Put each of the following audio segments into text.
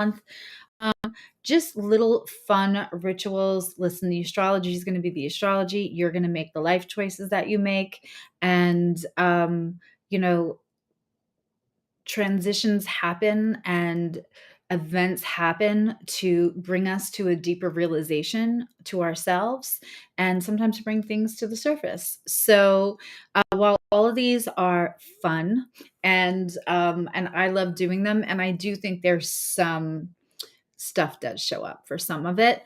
month. Just little fun rituals. Listen, the astrology is going to be the astrology. You're going to make the life choices that you make. And, you know, transitions happen and events happen to bring us to a deeper realization to ourselves and sometimes bring things to the surface. So while all of these are fun and I love doing them, and I do think there's some stuff does show up for some of it.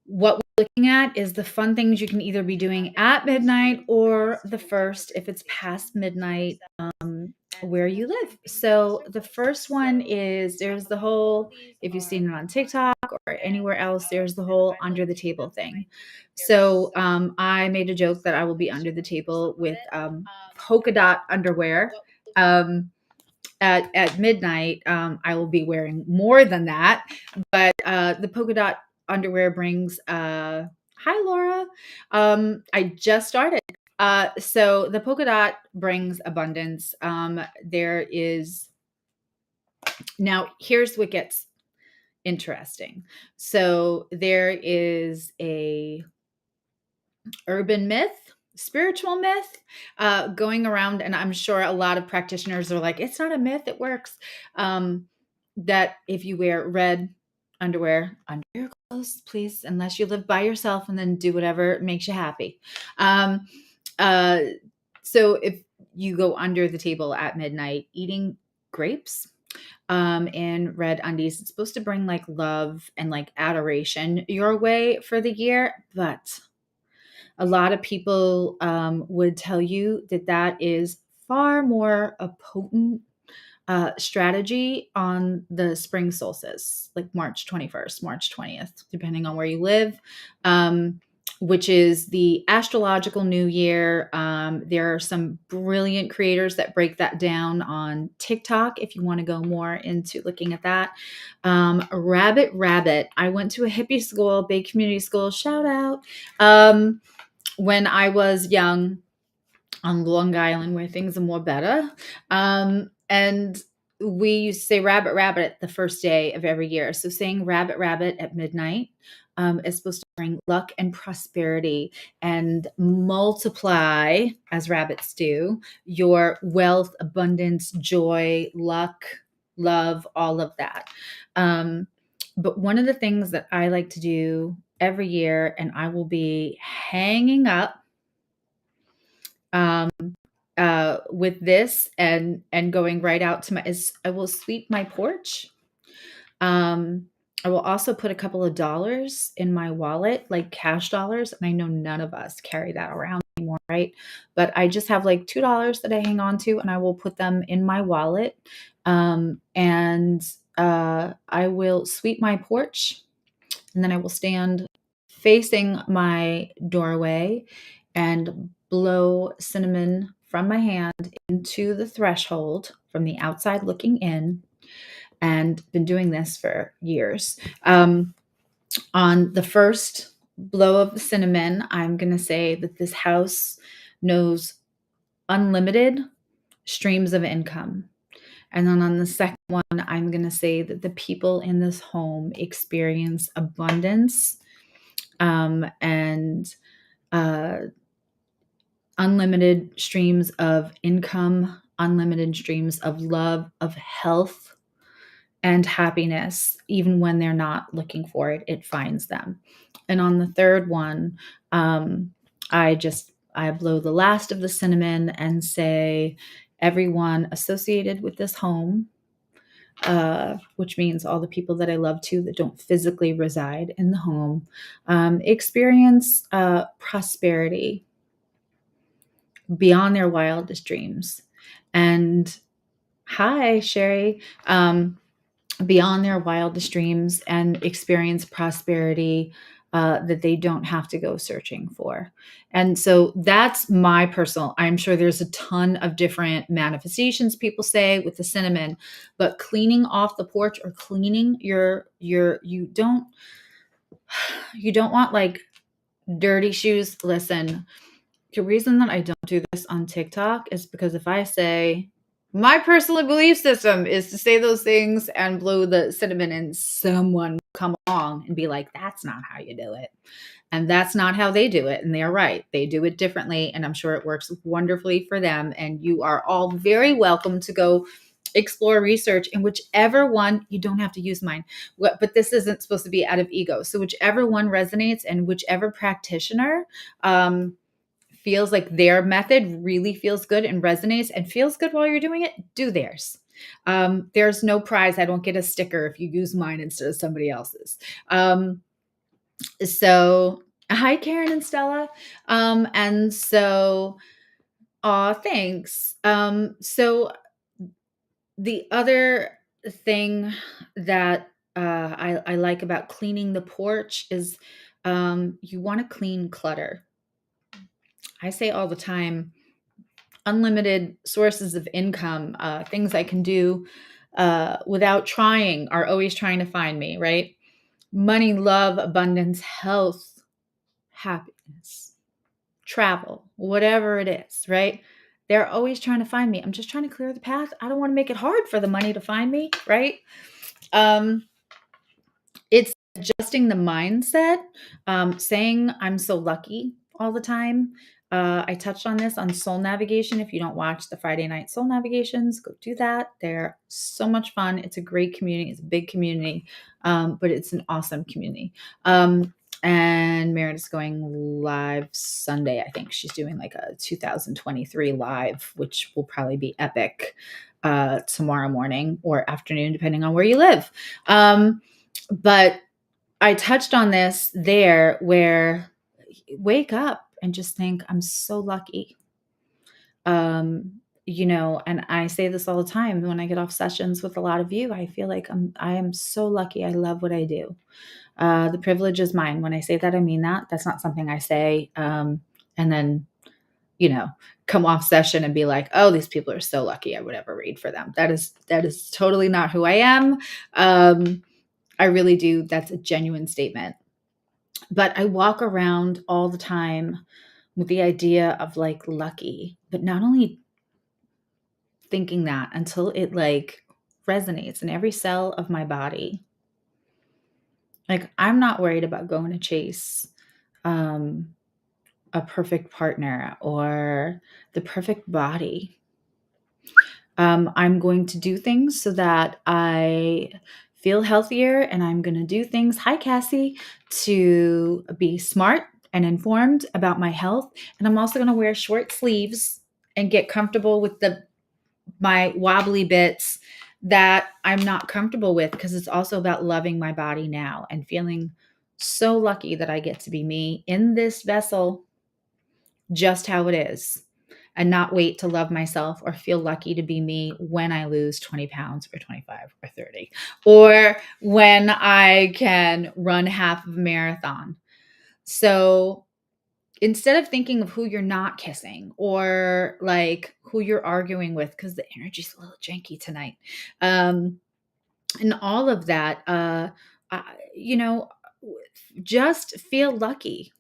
What we're looking at is the fun things you can either be doing at midnight or the first if it's past midnight where you live. So the first one is there's the whole, if you've seen it on TikTok or anywhere else, there's the whole under the table thing. So I made a joke that I will be under the table with polka dot underwear. At midnight, I will be wearing more than that, but the polka dot underwear brings. Hi, Laura. I just started. So the polka dot brings abundance. There is now. Here's what gets interesting. So there is a urban myth, spiritual myth going around, and I'm sure a lot of practitioners are like, it's not a myth, it works. That if you wear red underwear under your clothes, please, unless you live by yourself, and then do whatever makes you happy. So if you go under the table at midnight eating grapes and red undies, it's supposed to bring like love and like adoration your way for the year, but a lot of people would tell you that that is far more a potent strategy on the spring solstice, like March 21st, March 20th, depending on where you live, which is the astrological new year. There are some brilliant creators that break that down on TikTok if you want to go more into looking at that. Rabbit. I went to a hippie school, Bay Community School, shout out. When I was young on Long Island, where things are more better. And we used to say rabbit the first day of every year. So saying rabbit at midnight is supposed to bring luck and prosperity and multiply, as rabbits do, your wealth, abundance, joy, luck, love, all of that. But one of the things that I like to do every year, and I will be hanging up with this and going right out to is I will sweep my porch. I will also put a couple of dollars in my wallet, like cash dollars. And I know none of us carry that around anymore, right? But I just have like $2 that I hang on to, and I will put them in my wallet. And I will sweep my porch, and then I will stand facing my doorway and blow cinnamon from my hand into the threshold from the outside looking in, and been doing this for years. On the first blow of the cinnamon, I'm going to say that this house knows unlimited streams of income. And then on the second one, I'm going to say that the people in this home experience abundance and unlimited streams of income, unlimited streams of love, of health, and happiness. Even when they're not looking for it, it finds them. And on the third one, I blow the last of the cinnamon and say, everyone associated with this home, which means all the people that I love too that don't physically reside in the home, experience prosperity beyond their wildest dreams. And hi, Sherry, beyond their wildest dreams, and experience prosperity that they don't have to go searching for. And so that's my personal, I'm sure there's a ton of different manifestations people say with the cinnamon, but cleaning off the porch or cleaning you don't want like dirty shoes. Listen, the reason that I don't do this on TikTok is because if I say My personal belief system is to say those things and blow the cinnamon, and someone will come along and be like, that's not how you do it. And that's not how they do it. And they're right. They do it differently. And I'm sure it works wonderfully for them. And you are all very welcome to go explore research in whichever one. You don't have to use mine, but this isn't supposed to be out of ego. So whichever one resonates and whichever practitioner feels like their method really feels good and resonates and feels good while you're doing it, do theirs. There's no prize. I don't get a sticker if you use mine instead of somebody else's. So hi, Karen and Stella. And so, thanks. So the other thing that I like about cleaning the porch is you want to clean clutter. I say all the time, unlimited sources of income, things I can do without trying are always trying to find me, right? Money, love, abundance, health, happiness, travel, whatever it is, right? They're always trying to find me. I'm just trying to clear the path. I don't want to make it hard for the money to find me, right? It's adjusting the mindset, saying I'm so lucky all the time. I touched on this on Soul Navigation. If you don't watch the Friday night Soul Navigations, go do that. They're so much fun. It's a great community. It's a big community, but it's an awesome community. And Meredith's going live Sunday. I think she's doing like a 2023 live, which will probably be epic tomorrow morning or afternoon, depending on where you live. But I touched on this there, where wake up and just think, I'm so lucky. And I say this all the time when I get off sessions with a lot of you. I feel like I am so lucky. I love what I do. The privilege is mine. When I say that, I mean that. That's not something I say and then, come off session and be like, oh, these people are so lucky I would ever read for them. That is totally not who I am. I really do. That's a genuine statement. But I walk around all the time with the idea of like lucky, but not only thinking that until it like resonates in every cell of my body. Like, I'm not worried about going to chase a perfect partner or the perfect body. I'm going to do things so that I feel healthier, and I'm going to do things, hi Cassie, to be smart and informed about my health. And I'm also going to wear short sleeves and get comfortable with my wobbly bits that I'm not comfortable with, because it's also about loving my body now and feeling so lucky that I get to be me in this vessel just how it is, and not wait to love myself or feel lucky to be me when I lose 20 pounds or 25 or 30, or when I can run half of a marathon. So instead of thinking of who you're not kissing or like who you're arguing with, because the energy's a little janky tonight, and all of that, you know, just feel lucky.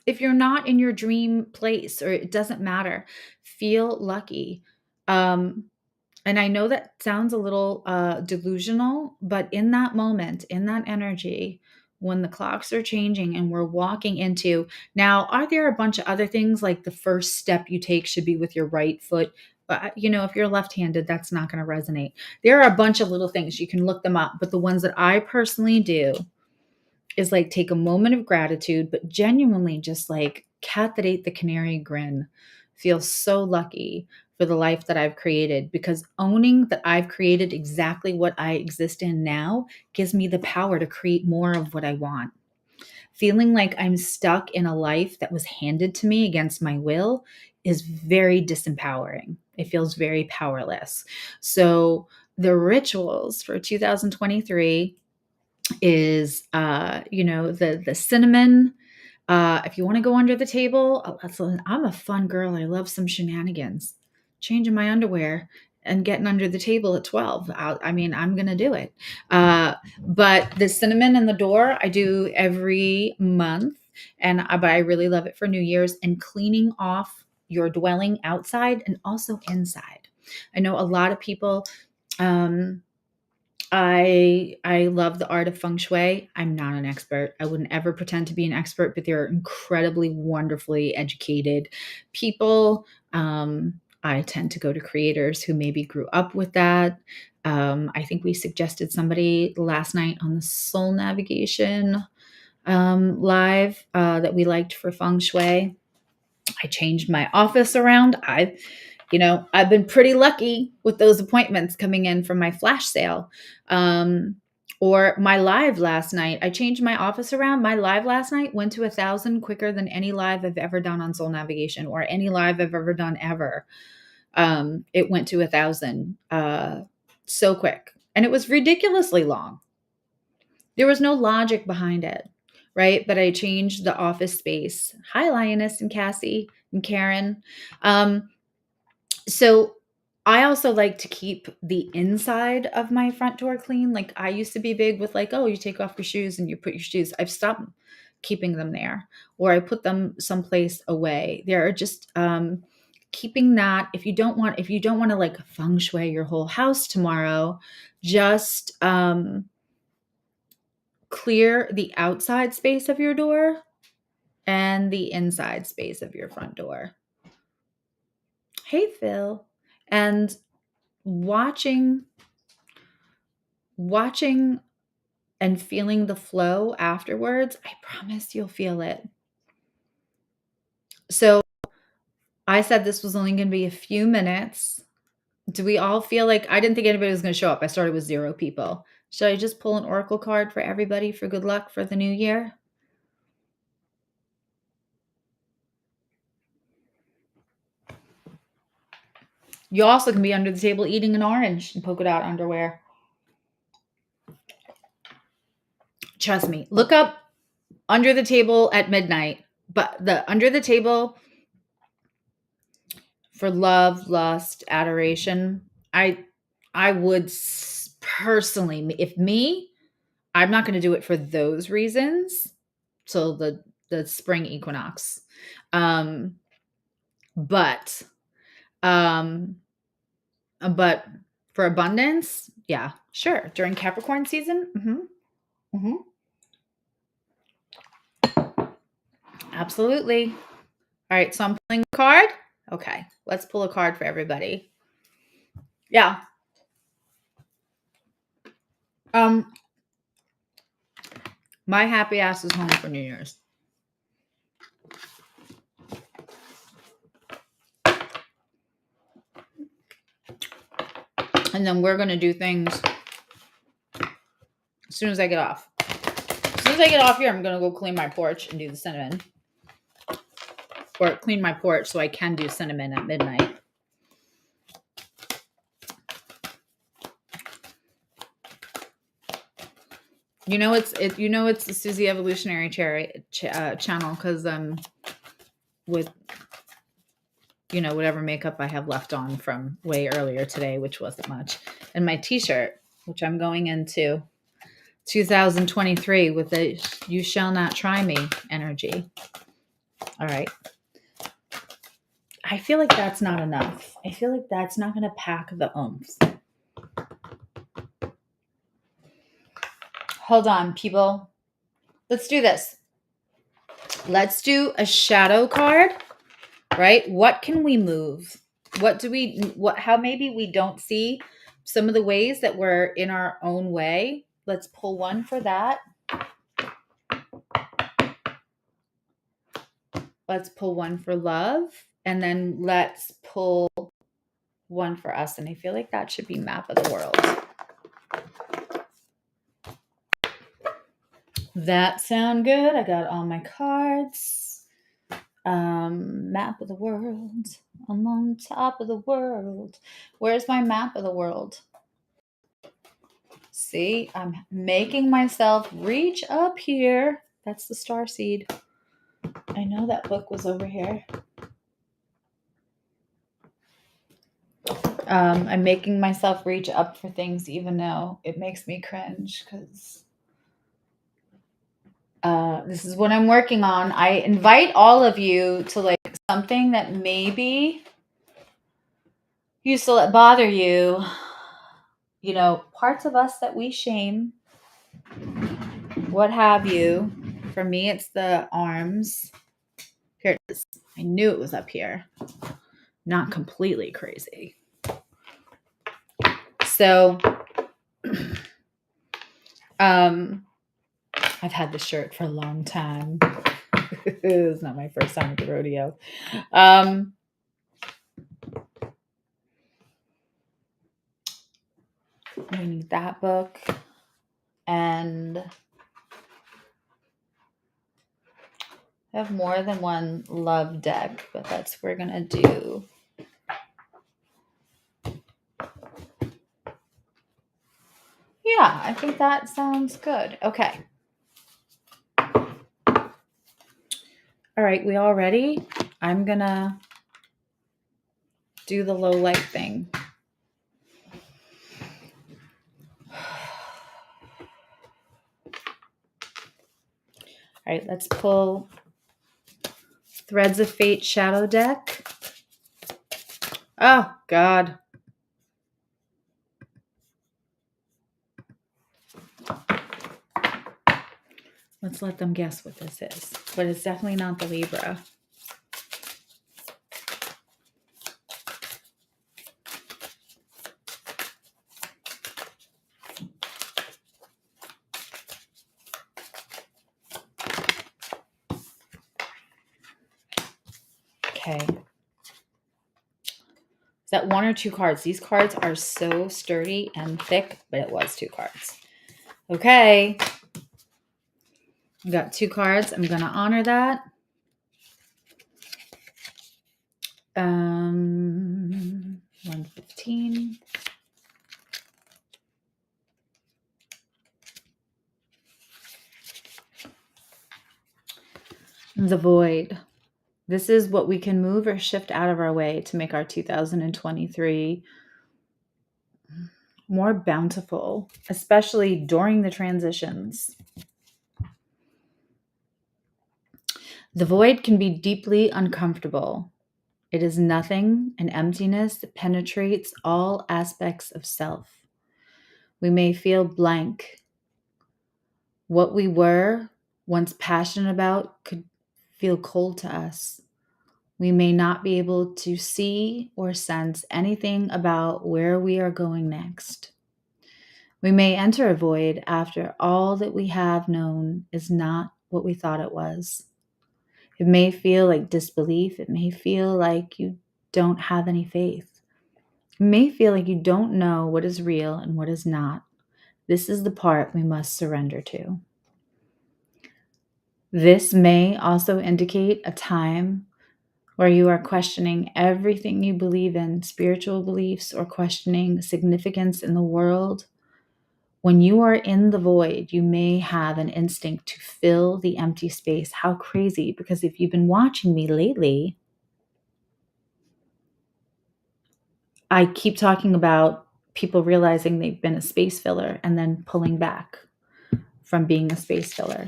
If you're not in your dream place, or it doesn't matter, feel lucky. And I know that sounds a little delusional, but in that moment, in that energy, when the clocks are changing and we're walking into, now, are there a bunch of other things, like the first step you take should be with your right foot? But, if you're left-handed, that's not going to resonate. There are a bunch of little things. You can look them up. But the ones that I personally do is like take a moment of gratitude, but genuinely just like cat that ate the canary grin. Feel so lucky for the life that I've created, because owning that I've created exactly what I exist in now gives me the power to create more of what I want. Feeling like I'm stuck in a life that was handed to me against my will is very disempowering. It feels very powerless. So the rituals for 2023 is the cinnamon. If you want to go under the table, I'm a fun girl. I love some shenanigans. Changing my underwear and getting under the table at 12. I'm gonna do it. But the cinnamon in the door, I do every month, but I really love it for New Year's, and cleaning off your dwelling outside and also inside. I know a lot of people, I love the art of feng shui. I'm not an expert. I wouldn't ever pretend to be an expert, but they're incredibly wonderfully educated people. I tend to go to creators who maybe grew up with that. I think we suggested somebody last night on the Soul Navigation live that we liked for feng shui. I changed my office around. I've been pretty lucky with those appointments coming in from my flash sale. Or my live last night. I changed my office around. My live last night went to 1,000 quicker than any live I've ever done on Soul Navigation or any live I've ever done ever. It went to 1,000 so quick. And it was ridiculously long. There was no logic behind it, right? But I changed the office space. Hi, Lioness and Cassie and Karen. So I also like to keep the inside of my front door clean. Like I used to be big with like, oh, you take off your shoes and you put your shoes. I've stopped keeping them there, or I put them someplace away. They're just keeping that. If you don't want to like feng shui your whole house tomorrow, just clear the outside space of your door and the inside space of your front door. Hey, Phil. And watching and feeling the flow afterwards, I promise you'll feel it. So I said this was only going to be a few minutes. Do we all feel like, I didn't think anybody was going to show up. I started with 0 people. Should I just pull an oracle card for everybody for good luck for the new year? You also can be under the table eating an orange in polka dot underwear. Trust me. Look up under the table at midnight. But the under the table for love, lust, adoration. I would personally, I'm not going to do it for those reasons till the spring equinox. But for abundance, yeah, sure. During Capricorn season, absolutely. All right, so I'm pulling a card. Okay, let's pull a card for everybody. Yeah. My happy ass is home for New Year's. And then we're going to do things as soon as I get off. As soon as I get off here, I'm going to go clean my porch and do the cinnamon. Or clean my porch so I can do cinnamon at midnight. It's the Susie Evolutionary channel because with whatever makeup I have left on from way earlier today, which wasn't much, and my t-shirt, which I'm going into 2023 with the "You shall not try me" energy. All right. I feel like that's not enough. I feel like that's not going to pack the oomph. Hold on, people. Let's do this. Let's do a shadow card, right? What can we move? How maybe we don't see some of the ways that we're in our own way. Let's pull one for that. Let's pull one for love. And then let's pull one for us. And I feel like that should be map of the world. That sound good? I got all my cards. Map of the world. I'm on top of the world. Where's my map of the world? See, I'm making myself reach up here. That's the star seed. I know that book was over here. I'm making myself reach up for things even though it makes me cringe because this is what I'm working on. I invite all of you to like something that maybe, used to let bother you, you know, parts of us that we shame, what have you. For me, it's the arms. Here it is. I knew it was up here. Not completely crazy. So, I've had this shirt for a long time. It's not my first time at the rodeo. We need that book. And I have more than one love deck, but that's what we're going to do. Yeah, I think that sounds good. Okay. All right, we all ready? I'm going to do the low light thing. All right, let's pull Threads of Fate Shadow deck. Oh, God. Let's let them guess what this is. But it's definitely not the Libra. Okay. Is that one or two cards? These cards are so sturdy and thick, but it was two cards. Okay. We got two cards. I'm going to honor that. 115. The Void. This is what we can move or shift out of our way to make our 2023 more bountiful, especially during the transitions. The void can be deeply uncomfortable. It is nothing, an emptiness that penetrates all aspects of self. We may feel blank. What we were once passionate about could feel cold to us. We may not be able to see or sense anything about where we are going next. We may enter a void after all that we have known is not what we thought it was. It may feel like disbelief. It may feel like you don't have any faith. It may feel like you don't know what is real and what is not. This is the part we must surrender to. This may also indicate a time where you are questioning everything you believe in, spiritual beliefs, or questioning significance in the world. When you are in the void, you may have an instinct to fill the empty space. How crazy, because if you've been watching me lately, I keep talking about people realizing they've been a space filler and then pulling back from being a space filler.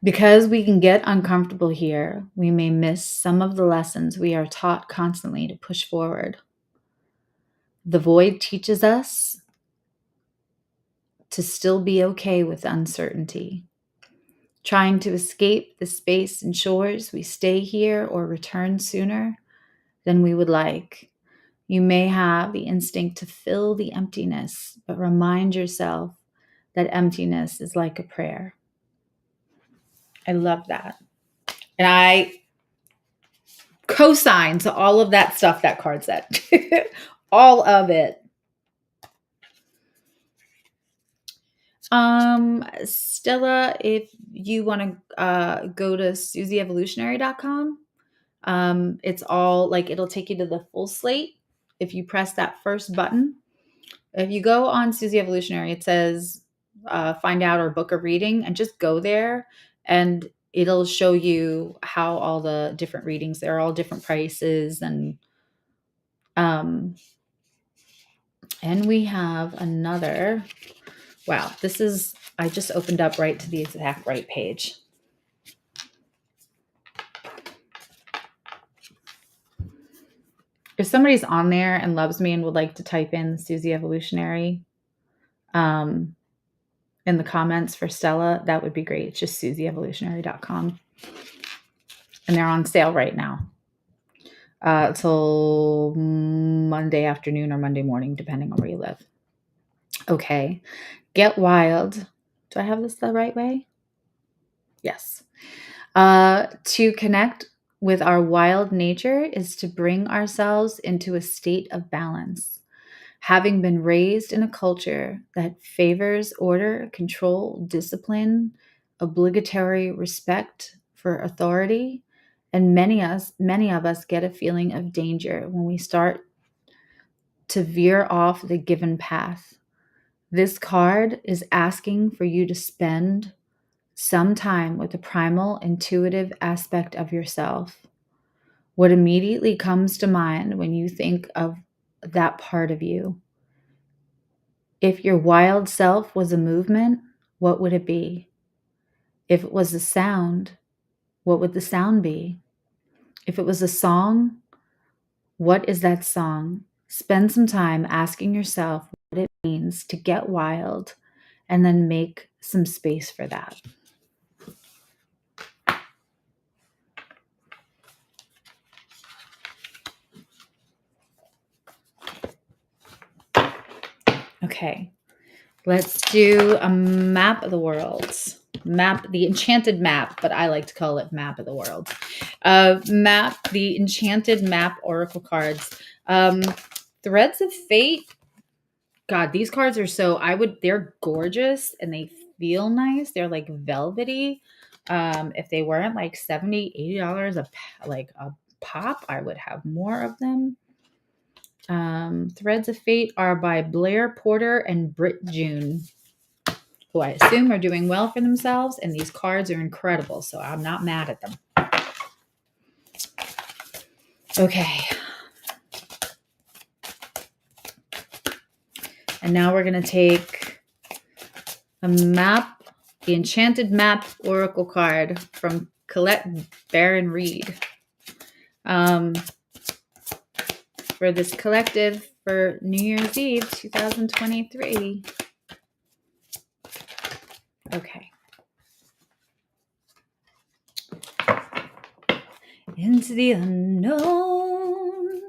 Because we can get uncomfortable here, we may miss some of the lessons we are taught constantly to push forward. The void teaches us to still be okay with uncertainty. Trying to escape the space and shores, we stay here or return sooner than we would like. You may have the instinct to fill the emptiness, but remind yourself that emptiness is like a prayer. I love that. And I co-sign to all of that stuff that card said. All of it. Stella, if you want to go to susieevolutionary.com, it's all like, it'll take you to the full slate. If you press that first button, if you go on Susie Evolutionary, it says find out or book a reading, and just go there and it'll show you how all the different readings, they're all different prices. And we have another, wow, this is, I just opened up right to the exact right page. If somebody's on there and loves me and would like to type in Susie Evolutionary in the comments for Stella, that would be great. It's just susieevolutionary.com. And they're on sale right now till Monday afternoon or Monday morning, depending on where you live. Okay. Get wild. Do I have this the right way? Yes. To connect with our wild nature is to bring ourselves into a state of balance. Having been raised in a culture that favors order, control, discipline, obligatory respect for authority, and many of us get a feeling of danger when we start to veer off the given path. This card is asking for you to spend some time with the primal, intuitive aspect of yourself. What immediately comes to mind when you think of that part of you? If your wild self was a movement, what would it be? If it was a sound, what would the sound be? If it was a song, what is that song? Spend some time asking yourself what it means to get wild and then make some space for that. Okay, let's do a map of the world. The enchanted map, but I like to call it map of the world. The enchanted map oracle cards. Threads of Fate. God, these cards are they're gorgeous and they feel nice. They're like velvety. If they weren't like $70, $80 a pop, I would have more of them. Threads of Fate are by Blair Porter and Britt June, who I assume are doing well for themselves, and these cards are incredible, so I'm not mad at them. Okay. And now we're going to take a map, the Enchanted Map Oracle card from Colette Baron Reed. For this collective for New Year's Eve 2023. Okay. Into the unknown.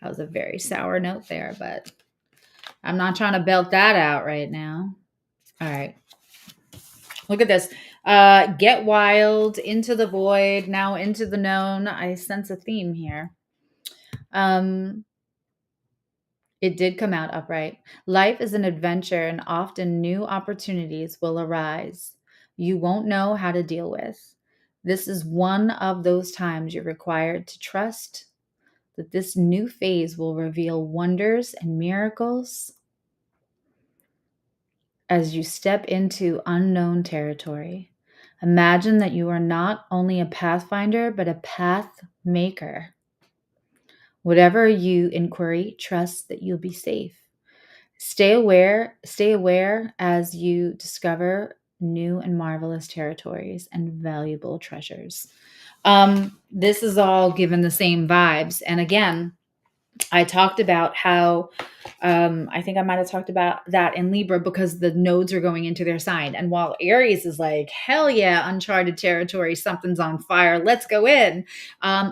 That was a very sour note there, but I'm not trying to belt that out right now. All right. Look at this. Get wild, into the void, now into the known. I sense a theme here. It did come out upright. Life is an adventure, and often new opportunities will arise you won't know how to deal with. This is one of those times you're required to trust that this new phase will reveal wonders and miracles as you step into unknown territory. Imagine that you are not only a pathfinder, but a path maker. Whatever you inquiry, trust that you'll be safe. Stay aware as you discover new and marvelous territories and valuable treasures. This is all given the same vibes. And again, I talked about how, I think I might have talked about that in Libra because the nodes are going into their sign. And while Aries is like, hell yeah, uncharted territory, something's on fire, let's go in.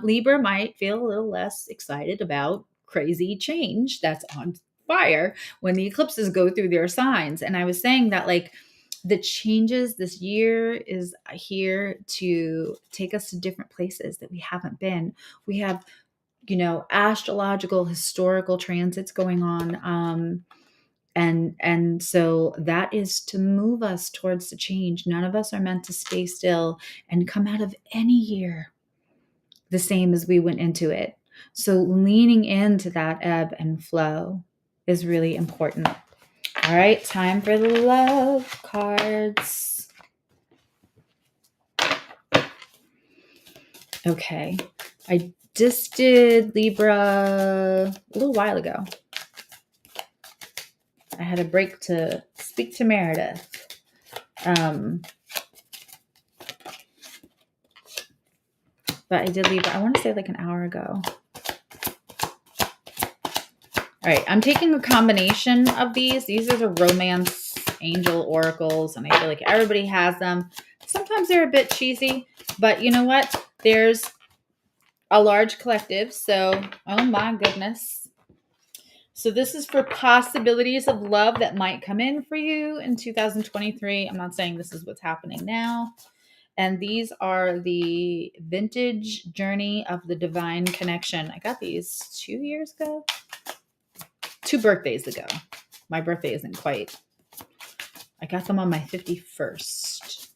Libra might feel a little less excited about crazy change that's on fire when the eclipses go through their signs. And I was saying that like the changes this year is here to take us to different places that we haven't been. We have astrological historical transits going on. And so that is to move us towards the change. None of us are meant to stay still and come out of any year the same as we went into it. So leaning into that ebb and flow is really important. All right, time for the love cards. Okay, I just did Libra a little while ago. I had a break to speak to Meredith. But I did Libra, I want to say like an hour ago. All right, I'm taking a combination of these. These are the romance angel oracles, and I feel like everybody has them. Sometimes they're a bit cheesy, but you know what? There's a large collective, so oh my goodness. So this is for possibilities of love that might come in for you in 2023. I'm not saying this is what's happening now. And these are the vintage journey of the divine connection. I got these 2 years ago. 2 birthdays ago. My birthday isn't quite. I got them on my 51st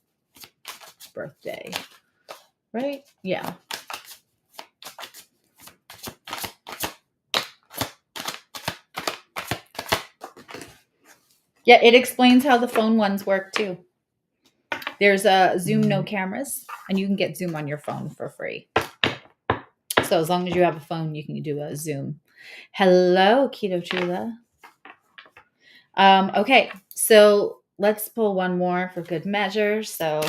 birthday. Right? Yeah. Yeah, it explains how the phone ones work too. There's a Zoom no cameras, and you can get Zoom on your phone for free. So as long as you have a phone, you can do a Zoom. Hello, Keto Chula. Okay, so let's pull one more for good measure. So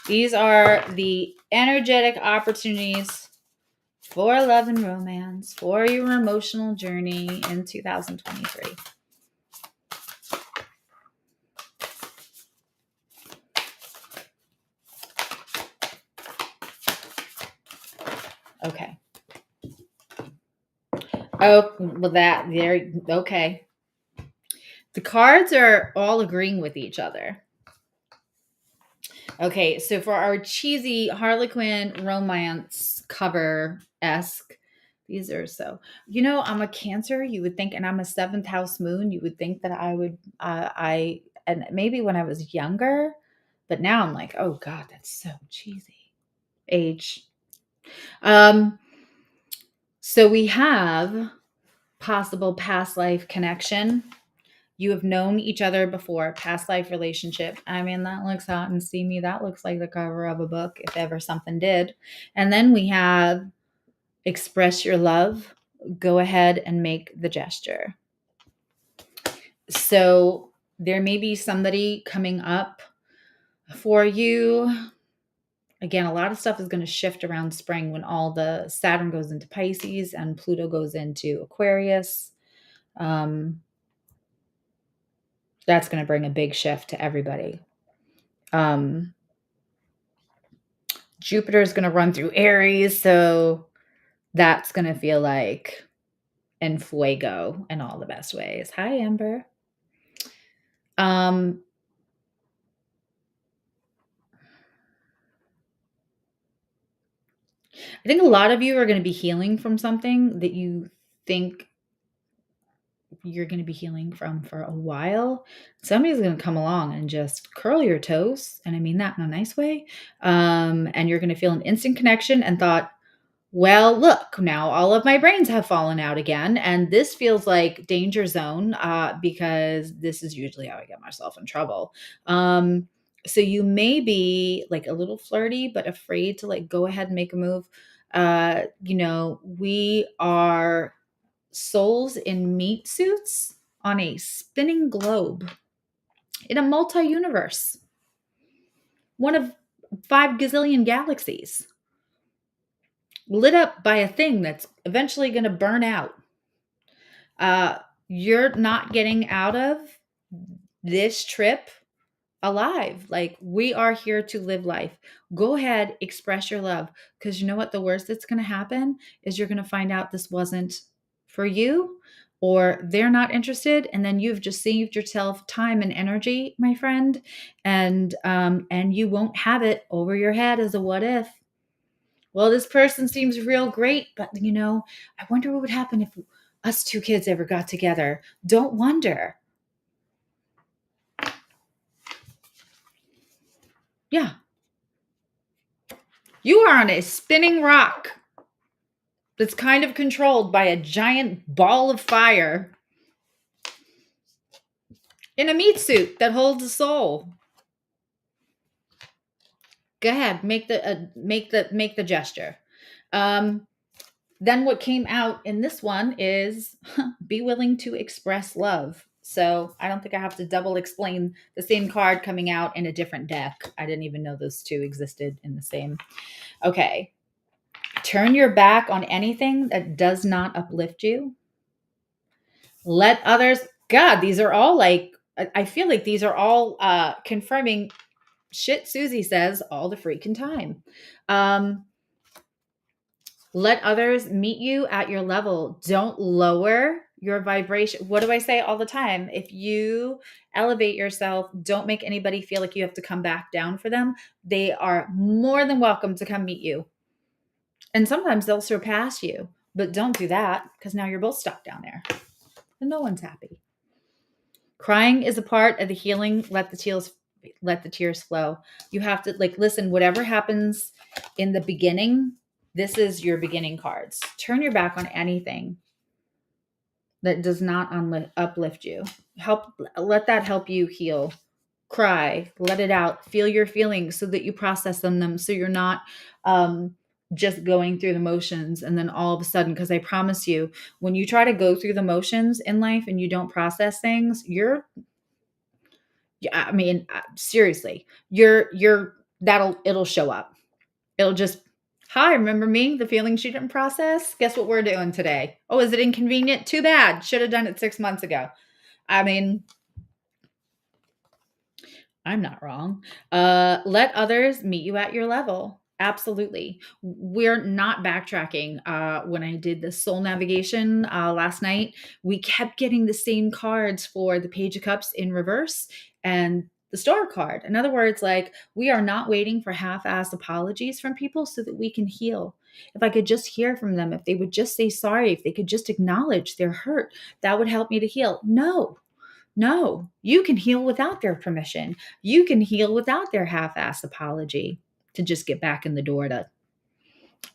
these are the energetic opportunities for love and romance, for your emotional journey in 2023. Okay. Oh, well, that there. Okay. The cards are all agreeing with each other. Okay, so for our cheesy Harlequin romance cover-esque, these are so, I'm a Cancer, you would think, and I'm a 7th house moon, you would think that I would, and maybe when I was younger, but now I'm like, oh God, that's so cheesy. Age. So we have possible past life connection. You have known each other before, past life relationship. I mean, that looks hot and steamy. That looks like the cover of a book, if ever something did. And then we have express your love. Go ahead and make the gesture. So there may be somebody coming up for you. Again, a lot of stuff is going to shift around spring when all the Saturn goes into Pisces and Pluto goes into Aquarius. That's going to bring a big shift to everybody. Jupiter is going to run through Aries, so that's going to feel like en fuego in all the best ways. Hi, Amber. I think a lot of you are going to be healing from something that you think you're going to be healing from for a while. Somebody's going to come along and just curl your toes, and I mean that in a nice way. And you're going to feel an instant connection and thought, well, look, now all of my brains have fallen out again. And this feels like danger zone because this is usually how I get myself in trouble. So you may be like a little flirty, but afraid to like go ahead and make a move. We are souls in meat suits on a spinning globe in a multi-universe, one of 5 gazillion galaxies, lit up by a thing that's eventually going to burn out. You're not getting out of this trip alive. Like, we are here to live life. Go ahead, express your love, because you know what? The worst that's going to happen is you're going to find out this wasn't for you, or they're not interested, and then you've just saved yourself time and energy, my friend, and you won't have it over your head as a what if. Well, this person seems real great, but I wonder what would happen if us 2 kids ever got together. Don't wonder. Yeah. You are on a spinning rock that's kind of controlled by a giant ball of fire in a meat suit that holds a soul. Go ahead, make the gesture. Then what came out in this one is be willing to express love. So I don't think I have to double explain the same card coming out in a different deck. I didn't even know those 2 existed in the same. Okay. Turn your back on anything that does not uplift you. Let others, God, these are all like, I feel like these are all confirming shit Susie says all the freaking time. Let others meet you at your level. Don't lower your vibration. What do I say all the time? If you elevate yourself, don't make anybody feel like you have to come back down for them. They are more than welcome to come meet you. And sometimes they'll surpass you, but don't do that because now you're both stuck down there and no one's happy. Crying is a part of the healing. Let the tears flow. You have to listen, whatever happens in the beginning, this is your beginning cards. Turn your back on anything that does not uplift you. Let that help you heal. Cry, let it out, feel your feelings so that you process them so you're not just going through the motions and then all of a sudden, because I promise you, when you try to go through the motions in life and you don't process things, seriously, it'll show up. It'll just, hi, remember me? The feelings you didn't process? Guess what we're doing today? Oh, is it inconvenient? Too bad. Should have done it 6 months ago. I mean, I'm not wrong. Let others meet you at your level. Absolutely. We're not backtracking. When I did the soul navigation last night, we kept getting the same cards for the Page of Cups in reverse and the Star card. In other words, we are not waiting for half-assed apologies from people so that we can heal. If I could just hear from them, if they would just say sorry, if they could just acknowledge their hurt, that would help me to heal. No, you can heal without their permission. You can heal without their half-assed apology to just get back in the door to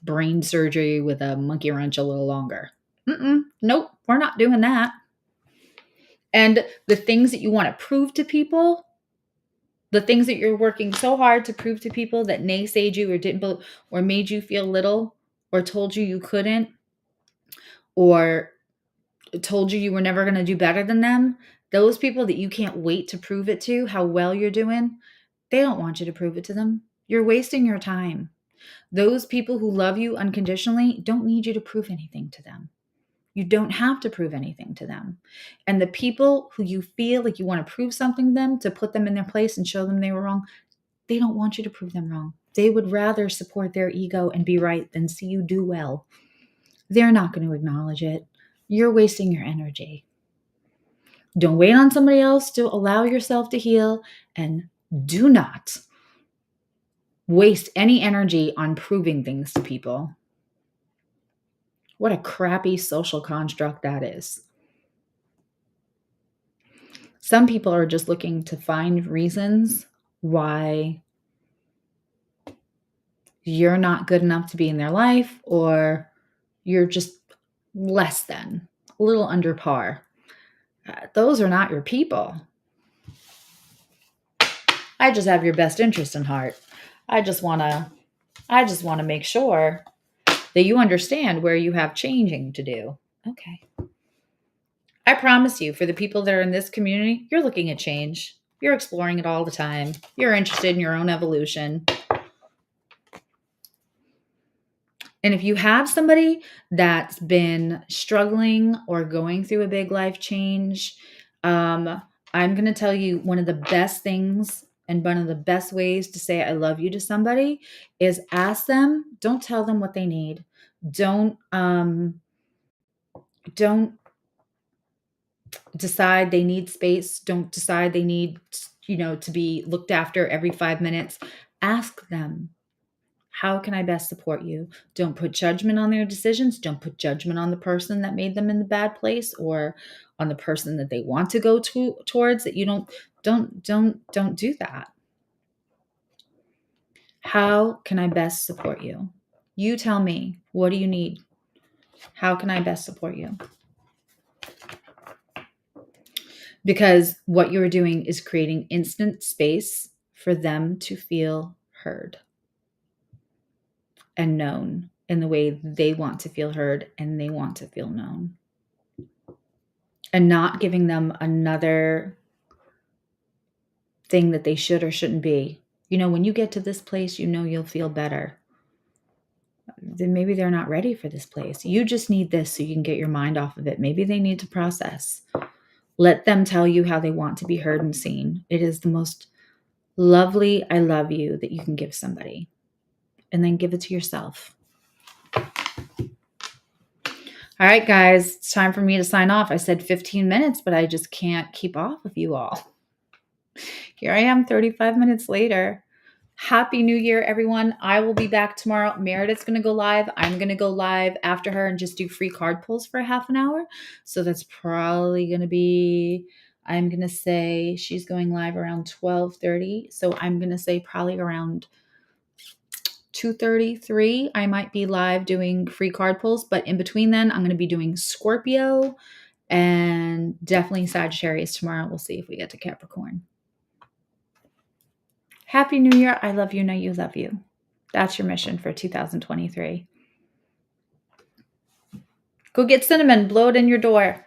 brain surgery with a monkey wrench a little longer. Nope, we're not doing that. And the things that you want to prove to people, the things that you're working so hard to prove to people that naysayed you or didn't, or made you feel little, or told you couldn't, or told you were never going to do better than them, those people that you can't wait to prove it to how well you're doing, they don't want you to prove it to them. You're wasting your time. Those people who love you unconditionally don't need you to prove anything to them. You don't have to prove anything to them. And the people who you feel like you want to prove something to them, to put them in their place and show them they were wrong, they don't want you to prove them wrong. They would rather support their ego and be right than see you do well. They're not going to acknowledge it. You're wasting your energy. Don't wait on somebody else to allow yourself to heal, and do not waste any energy on proving things to people. What a crappy social construct that is. Some people are just looking to find reasons why you're not good enough to be in their life, or you're just less than, a little under par. Those are not your people. I just have your best interest in heart. I just want to make sure that you understand where you have changing to do. Okay. I promise you, for the people that are in this community, you're looking at change. You're exploring it all the time. You're interested in your own evolution. And if you have somebody that's been struggling or going through a big life change, I'm going to tell you one of the best things and one of the best ways to say I love you to somebody is ask them. Don't tell them what they need. Don't decide they need space. Don't decide they need, to be looked after every 5 minutes. Ask them, how can I best support you? Don't put judgment on their decisions. Don't put judgment on the person that made them in the bad place, or on the person that they want to go towards. That you don't do that. How can I best support you? You tell me, what do you need? How can I best support you? Because what you're doing is creating instant space for them to feel heard and known in the way they want to feel heard and they want to feel known. And not giving them another thing that they should or shouldn't be. When you get to this place, you'll feel better. then maybe they're not ready for this place. You just need this so you can get your mind off of it. Maybe they need to process. Let them tell you how they want to be heard and seen. It is the most lovely I love you that you can give somebody. And then give it to yourself. All right, guys, it's time for me to sign off. I said 15 minutes, but I just can't keep off of you all. Here I am 35 minutes later. Happy New Year, everyone. I will be back tomorrow. Meredith's going to go live. I'm going to go live after her and just do free card pulls for half an hour. So that's probably going to be, I'm going to say she's going live around 12:30. So I'm going to say probably around 2:33. I might be live doing free card pulls. But in between then, I'm going to be doing Scorpio and definitely Sagittarius tomorrow. We'll see if we get to Capricorn. Happy New Year. I love you. Know you love you. That's your mission for 2023. Go get cinnamon. Blow it in your door.